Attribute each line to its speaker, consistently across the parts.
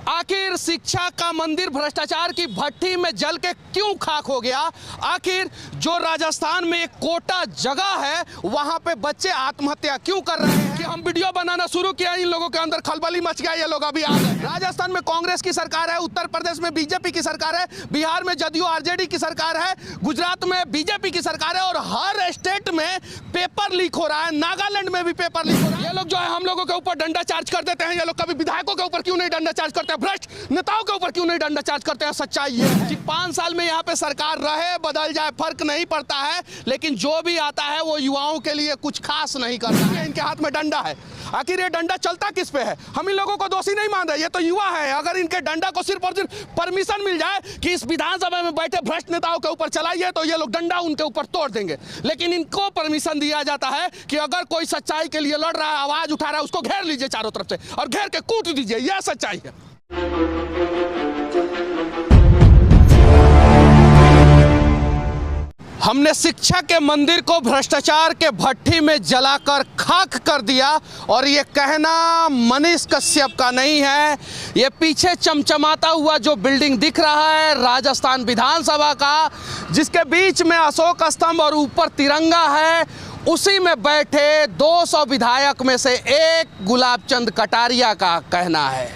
Speaker 1: आखिर शिक्षा का मंदिर भ्रष्टाचार की भट्टी में जल के क्यों खाक हो गया? आखिर जो राजस्थान में एक कोटा जगह है वहां पे बच्चे आत्महत्या क्यों कर रहे हैं? कि हम वीडियो बनाना शुरू किया, इन लोगों के अंदर खलबली मच गया, ये लोग अभी आ गए। राजस्थान में कांग्रेस की सरकार है, उत्तर प्रदेश में बीजेपी की सरकार है, बिहार में जदयू आरजेडी की सरकार है, गुजरात में बीजेपी की सरकार है और हर स्टेट में पेपर लीक हो रहा है। नागालैंड में भी पेपर लीक हो रहा है। ये लोग जो है हम लोगों के ऊपर डंडा चार्ज कर देते हैं। ये लोग कभी विधायकों के ऊपर क्यों नहीं डंडा चार्ज करते हैं? भ्रष्ट नेताओं के ऊपर क्यों नहीं डंडा चार्ज करते हैं? सच्चाई ये है कि 5 साल में यहाँ पे सरकार रहे बदल जाए फर्क नहीं पड़ता है, लेकिन जो भी आता है वो युवाओं के लिए कुछ खास नहीं करता है। इनके हाथ में डंडा है। आखिर ये डंडा चलता किस पे है? हम इन लोगों को दोषी नहीं मान रहे, ये तो युवा है। अगर इनके डंडा को सिर्फ और सिर्फ परमिशन मिल जाए कि इस विधानसभा में बैठे भ्रष्ट नेताओं के ऊपर चलाइए तो ये लोग डंडा उनके ऊपर तोड़ देंगे। लेकिन इनको परमिशन दिया जाता है कि अगर कोई सच्चाई के लिए लड़ रहा है, आवाज उठा रहा है, उसको घेर लीजिए चारों तरफ से और घेर के कूट दीजिए। यह सच्चाई है। हमने शिक्षा के मंदिर को भ्रष्टाचार के भट्टी में जलाकर खाक कर दिया और ये कहना मनीष कश्यप का नहीं है। ये पीछे चमचमाता हुआ जो बिल्डिंग दिख रहा है राजस्थान विधानसभा का, जिसके बीच में अशोक स्तंभ और ऊपर तिरंगा है, उसी में बैठे 200 विधायक में से एक गुलाब चंद कटारिया का कहना है।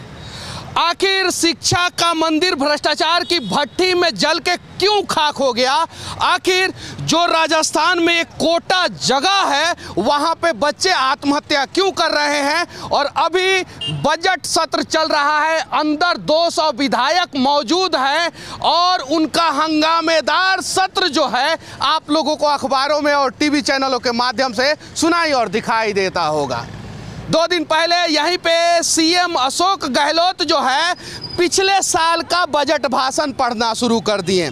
Speaker 1: आखिर शिक्षा का मंदिर भ्रष्टाचार की भट्टी में जल के क्यों खाक हो गया? आखिर जो राजस्थान में एक कोटा जगह है वहां पे बच्चे आत्महत्या क्यों कर रहे हैं? और अभी बजट सत्र चल रहा है, अंदर 200 विधायक मौजूद हैं और उनका हंगामेदार सत्र जो है आप लोगों को अखबारों में और टीवी चैनलों के माध्यम से सुनाई और दिखाई देता होगा। 2 दिन पहले यहीं पे सीएम अशोक गहलोत जो है पिछले साल का बजट भाषण पढ़ना शुरू कर दिए।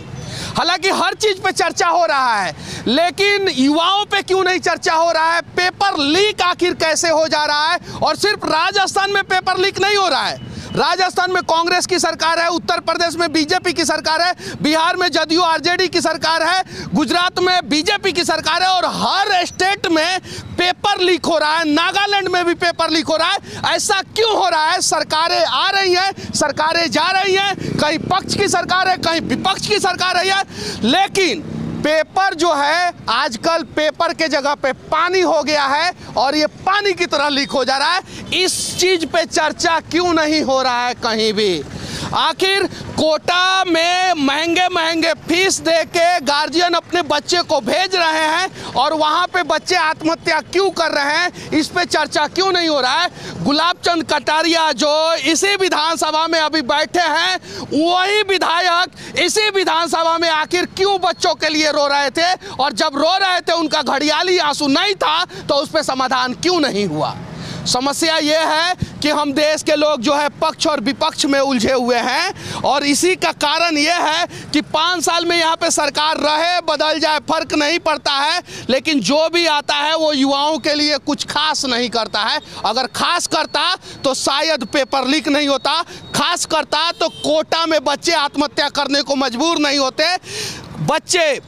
Speaker 1: हालांकि हर चीज पे चर्चा हो रहा है, लेकिन युवाओं पे क्यों नहीं चर्चा हो रहा है? पेपर लीक आखिर कैसे हो जा रहा है? और सिर्फ राजस्थान में पेपर लीक नहीं हो रहा है, राजस्थान में कांग्रेस की सरकार है, उत्तर प्रदेश में बीजेपी की सरकार है, बिहार में जदयू आरजेडी की सरकार है, गुजरात में बीजेपी की सरकार है और हर स्टेट में पेपर लीक हो रहा है। नागालैंड में भी पेपर लीक हो रहा है। ऐसा क्यों हो रहा है? सरकारें आ रही हैं, सरकारें जा रही हैं, कहीं पक्ष की सरकार है, कहीं विपक्ष की सरकार है यार, लेकिन पेपर जो है आजकल पेपर के जगह पे पानी हो गया है और ये पानी की तरह लीक हो जा रहा है। इस चीज पे चर्चा क्यों नहीं हो रहा है कहीं भी? आखिर कोटा में महंगे महंगे फीस दे के गार्जियन अपने बच्चे को भेज रहे हैं और वहां पे बच्चे आत्महत्या क्यों कर रहे हैं, इस पे चर्चा क्यों नहीं हो रहा है? गुलाब चंद कटारिया जो इसी विधानसभा में अभी बैठे हैं, वही विधायक इसी विधानसभा में आखिर क्यों बच्चों के लिए रो रहे थे? और जब रो रहे थे उनका घड़ियाली आंसू नहीं था तो उस पर समाधान क्यों नहीं हुआ? समस्या ये है कि हम देश के लोग जो है पक्ष और विपक्ष में उलझे हुए हैं और इसी का कारण ये है कि 5 साल में यहाँ पे सरकार रहे बदल जाए फर्क नहीं पड़ता है, लेकिन जो भी आता है वो युवाओं के लिए कुछ खास नहीं करता है। अगर खास करता तो शायद पेपर लीक नहीं होता, खास करता तो कोटा में बच्चे आत्महत्या करने को मजबूर नहीं होते। बच्चे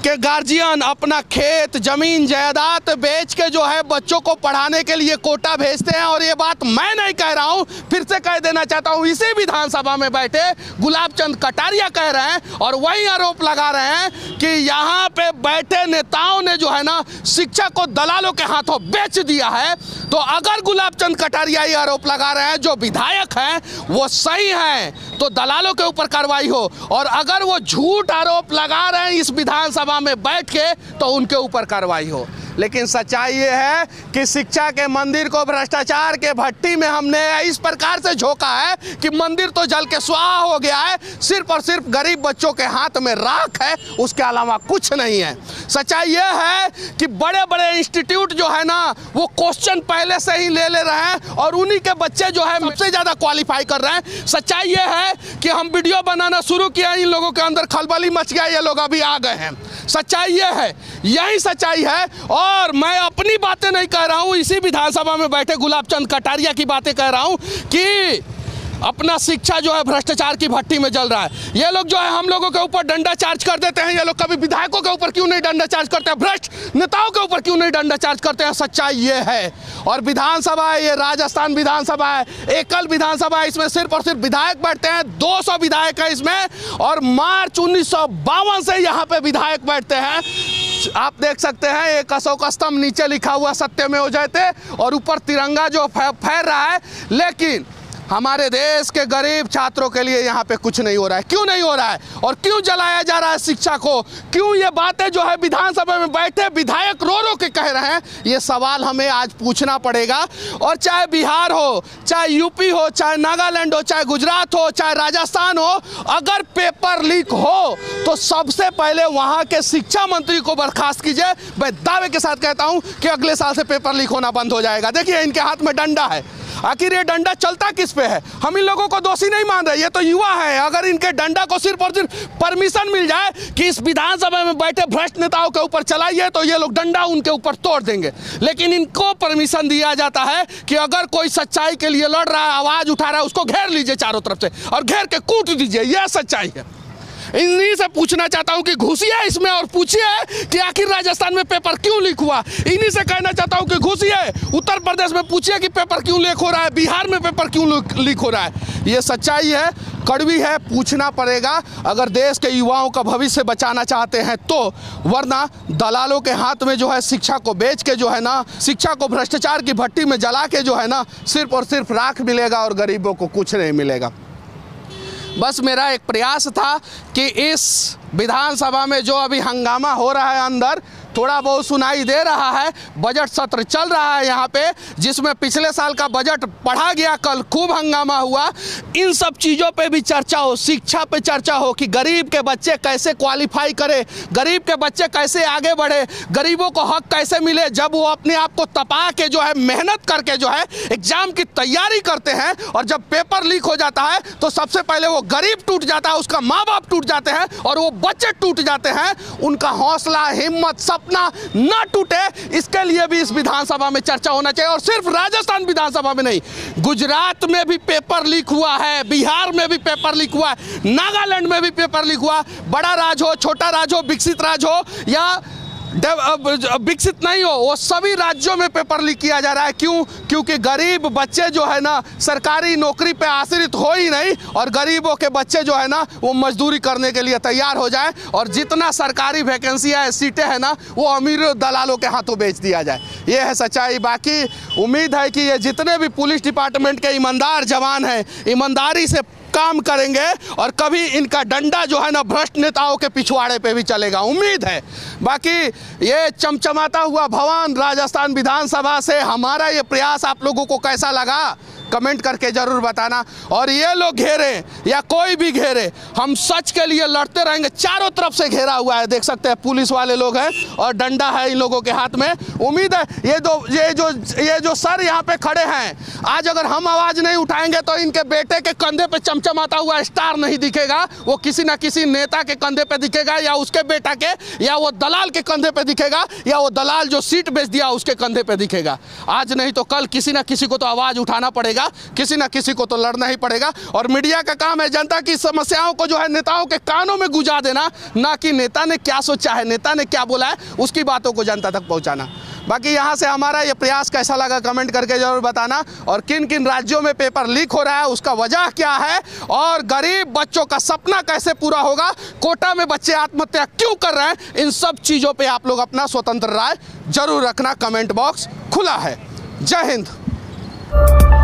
Speaker 1: के गार्जियन अपना खेत जमीन जायदाद बेच के जो है बच्चों को पढ़ाने के लिए कोटा भेजते हैं। और ये बात मैं नहीं कह रहा हूँ, फिर से कह देना चाहता हूँ, इसी विधानसभा में बैठे गुलाब चंद कटारिया कह रहे हैं और वही आरोप लगा रहे हैं कि यहाँ पे बैठे नेताओं ने जो है ना शिक्षा को दलालों के हाथों बेच दिया है। तो अगर गुलाब चंद कटारिया ये आरोप लगा रहे हैं, जो विधायक हैं वो सही हैं तो दलालों के ऊपर कार्रवाई हो, और अगर वो झूठ आरोप लगा रहे हैं इस विधानसभा में बैठ के तो उनके ऊपर कार्रवाई हो। लेकिन सच्चाई ये है कि शिक्षा के मंदिर को भ्रष्टाचार के भट्टी में हमने इस प्रकार से झोंका है कि मंदिर तो जल के स्वाहा हो गया है, सिर्फ और सिर्फ गरीब बच्चों के हाथ में राख है, उसके अलावा कुछ नहीं है। सच्चाई ये है कि बड़े बड़े इंस्टीट्यूट जो है ना वो क्वेश्चन पहले से ही ले रहे हैं और उन्हीं के बच्चे जो है सबसे ज़्यादा क्वालिफाई कर रहे हैं। सच्चाई ये है कि हम वीडियो बनाना शुरू किया, इन लोगों के अंदर खलबली मच गया, ये लोग अभी आ गए हैं। सच्चाई ये है, यही सच्चाई है। और मैं अपनी बातें नहीं कह रहा हूं, इसी विधानसभा में बैठे गुलाब चंद कटारिया की बातें कह रहा हूं कि अपना शिक्षा जो है भ्रष्टाचार की भट्टी में जल रहा है। ये लोग जो है हम लोगों के ऊपर डंडा चार्ज कर देते हैं, ये लोग कभी विधायकों के ऊपर क्यों नहीं डंडा चार्ज करते हैं, भ्रष्ट नेताओं के ऊपर क्यों नहीं डंडा चार्ज करते हैं। सच्चाई ये है। और विधानसभा है, ये राजस्थान विधानसभा है, एकल विधानसभा है, इसमें सिर्फ और सिर्फ विधायक बैठते हैं, 200 विधायक है इसमें, और मार्च 1952 से यहाँ पे विधायक बैठते हैं। आप देख सकते हैं एक अशोक स्तंभ, नीचे लिखा हुआ सत्यमेव जयते और ऊपर तिरंगा जो फहर रहा है। लेकिन हमारे देश के गरीब छात्रों के लिए यहाँ पे कुछ नहीं हो रहा है। क्यों नहीं हो रहा है और क्यों जलाया जा रहा है शिक्षा को? क्यों ये बातें जो है विधानसभा में बैठे विधायक रो रो के कह रहे हैं? ये सवाल हमें आज पूछना पड़ेगा। और चाहे बिहार हो, चाहे यूपी हो, चाहे नागालैंड हो, चाहे गुजरात हो, चाहे राजस्थान हो, अगर पेपर लीक हो तो सबसे पहले वहाँ के शिक्षा मंत्री को बर्खास्त कीजिए। मैं दावे के साथ कहता हूँ कि अगले साल से पेपर लीक होना बंद हो जाएगा। देखिए इनके हाथ में डंडा है, आखिर ये डंडा चलता किस पे है? हम इन लोगों को दोषी नहीं मान रहे, ये तो युवा है। अगर इनके डंडा को सिर्फ और सिर्फ परमिशन मिल जाए कि इस विधानसभा में बैठे भ्रष्ट नेताओं के ऊपर चलाइए, तो ये लोग डंडा उनके ऊपर तोड़ देंगे। लेकिन इनको परमिशन दिया जाता है कि अगर कोई सच्चाई के लिए लड़ रहा है, आवाज उठा रहा है, उसको घेर लीजिए चारों तरफ से और घेर के कूट दीजिए। यह सच्चाई है। इन्हीं से पूछना चाहता हूं कि घुसिए इसमें और पूछिए कि आखिर राजस्थान में पेपर क्यों लीक हुआ। इन्हीं से कहना चाहता हूं कि घुसिए उत्तर प्रदेश में, पूछिए कि पेपर क्यों लीक हो रहा है, बिहार में पेपर क्यों लीक हो रहा है। ये सच्चाई है, कड़वी है, पूछना पड़ेगा अगर देश के युवाओं का भविष्य बचाना चाहते हैं तो। वरना दलालों के हाथ में जो है शिक्षा को बेच के जो है ना, शिक्षा को भ्रष्टाचार की भट्टी में जला के जो है ना, सिर्फ और सिर्फ राख मिलेगा और गरीबों को कुछ नहीं मिलेगा। बस मेरा एक प्रयास था कि इस विधानसभा में जो अभी हंगामा हो रहा है, अंदर थोड़ा बहुत सुनाई दे रहा है, बजट सत्र चल रहा है यहाँ पे, जिसमें पिछले साल का बजट पढ़ा गया, कल खूब हंगामा हुआ। इन सब चीज़ों पे भी चर्चा हो, शिक्षा पे चर्चा हो कि गरीब के बच्चे कैसे क्वालिफाई करे, गरीब के बच्चे कैसे आगे बढ़े, गरीबों को हक कैसे मिले। जब वो अपने आप को तपा के जो है, मेहनत करके जो है एग्जाम की तैयारी करते हैं और जब पेपर लीक हो जाता है तो सबसे पहले वो गरीब टूट जाता है, उसका माँ बाप टूट जाते हैं और वो बच्चे टूट जाते हैं। उनका हौसला, हिम्मत, सपना ना टूटे, इसके लिए भी इस विधानसभा में चर्चा होना चाहिए। और सिर्फ राजस्थान विधानसभा में नहीं, गुजरात में भी पेपर लीक हुआ है, बिहार में भी पेपर लीक हुआ है, नागालैंड में भी पेपर लीक हुआ। बड़ा राज हो, छोटा राज हो, विकसित राज हो या विकसित नहीं हो, वो सभी राज्यों में पेपर लीक किया जा रहा है। क्यों? क्योंकि गरीब बच्चे जो है ना सरकारी नौकरी पे आश्रित हो ही नहीं, और गरीबों के बच्चे जो है ना वो मजदूरी करने के लिए तैयार हो जाए और जितना सरकारी वैकेंसियाँ है, सीटें हैं ना, वो अमीर दलालों के हाथों बेच दिया जाए। ये है सच्चाई। बाकी उम्मीद है कि ये जितने भी पुलिस डिपार्टमेंट के ईमानदार जवान हैं, ईमानदारी से काम करेंगे और कभी इनका डंडा जो है ना भ्रष्ट नेताओं के पिछवाड़े पे भी चलेगा, उम्मीद है। बाकी ये चमचमाता हुआ भवन राजस्थान विधानसभा से हमारा ये प्रयास आप लोगों को कैसा लगा कमेंट करके ज़रूर बताना। और ये लोग घेरे या कोई भी घेरे, हम सच के लिए लड़ते रहेंगे। चारों तरफ से घेरा हुआ है, देख सकते हैं पुलिस वाले लोग हैं और डंडा है इन लोगों के हाथ में। उम्मीद है ये जो सर यहाँ पे खड़े हैं, आज अगर हम आवाज़ नहीं उठाएंगे तो इनके बेटे के कंधे पे चमचमाता हुआ स्टार नहीं दिखेगा, वो किसी ना किसी नेता के कंधे पे दिखेगा, या उसके बेटा के, या वो दलाल के कंधे पे दिखेगा, या वो दलाल जो सीट बेच दिया उसके कंधे पे दिखेगा। आज नहीं तो कल किसी ना किसी को तो आवाज़ उठाना पड़ेगा, किसी ना किसी को तो लड़ना ही पड़ेगा। और मीडिया का काम है जनता की समस्याओं को जो है नेताओं के कानों में गुंजा देना, ना कि नेता ने क्या सोचा है, नेता ने क्या बोला है, उसकी बातों को जनता तक पहुंचाना। बाकी यहाँ से हमारा ये प्रयास कैसा लगा कमेंट करके जरूर बताना। और किन किन राज्यों में पेपर लीक हो रहा है, उसका वजह क्या है, और गरीब बच्चों का सपना कैसे पूरा होगा, कोटा में बच्चे आत्महत्या क्यों कर रहे हैं, इन सब चीज़ों पे आप लोग अपना स्वतंत्र राय जरूर रखना। कमेंट बॉक्स खुला है। जय हिंद।